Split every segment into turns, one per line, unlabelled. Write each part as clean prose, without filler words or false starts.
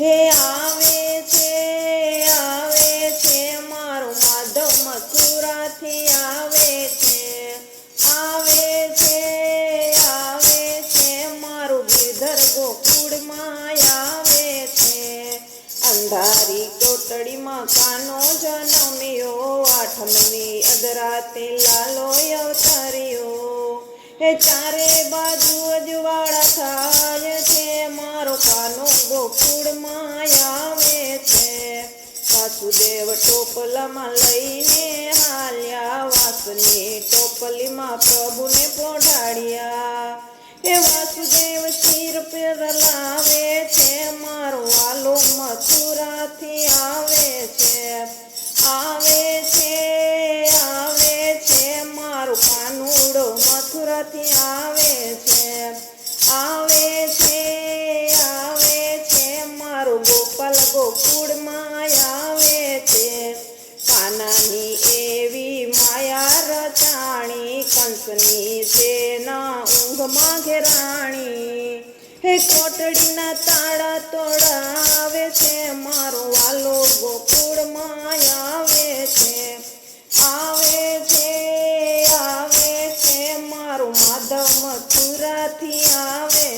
હે આવે છે મારો માધવ મથુરાથી આવે છે મારું ગિરધર ગોકુળમાં આવે છે અંધારી કોટડીમાં કાનો જન્મ્યો આઠમની અધરાતે લાલો અવતર્યો હે ચારે બાજુ અજવાળા થાય છે મારો કાનો ગોકુળમાં આવે છે વાસુદેવ ટોપલામાં લઈને હાલ્યા વાસની ટોપલીમાં પ્રભુને પોઢાડ્યા હે વાસુદેવ શિર પર લાવે છે મારો વાલો મથુરાથી આવે છે મારું કાનુડો મથુરાથી આવે છે મારું ગોપાલ ગોકુળમાં આવે છે કાનાની એવી માયા રચાણી કંસની સેના ઊંઘમાં ઘેરાણી હે કોટડીના તાળા તોડાવે છે મારો વાલો ગોકુળમાં આવે છે મારું માધવ મથુરાથી આવે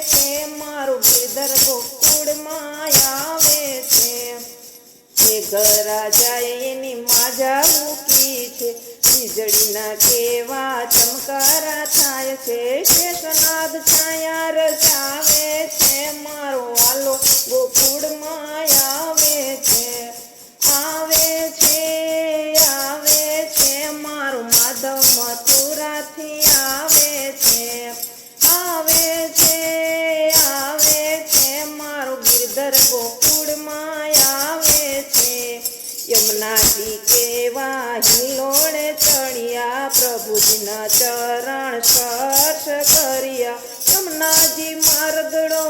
છે મારું ગિરધર ગોકુળમાં આવે છે એ ગરાજાએ એની માજા મૂકી છે વીજળીના કેવા ચમકારા થાય છે શેષનાદ છાયા રચાવે છે મારો વાલો ગોકુળમાં આવે છે મારું માધવ મથુરાથી આવે છે મારું ગિરધર ગોકુળમાં આવે છે યમુનાજી કેવા હિલોળે ચડ્યા પ્રભુજીના ચરણ સ્પર્શ કર્યા યમુનાજી માર્ગડો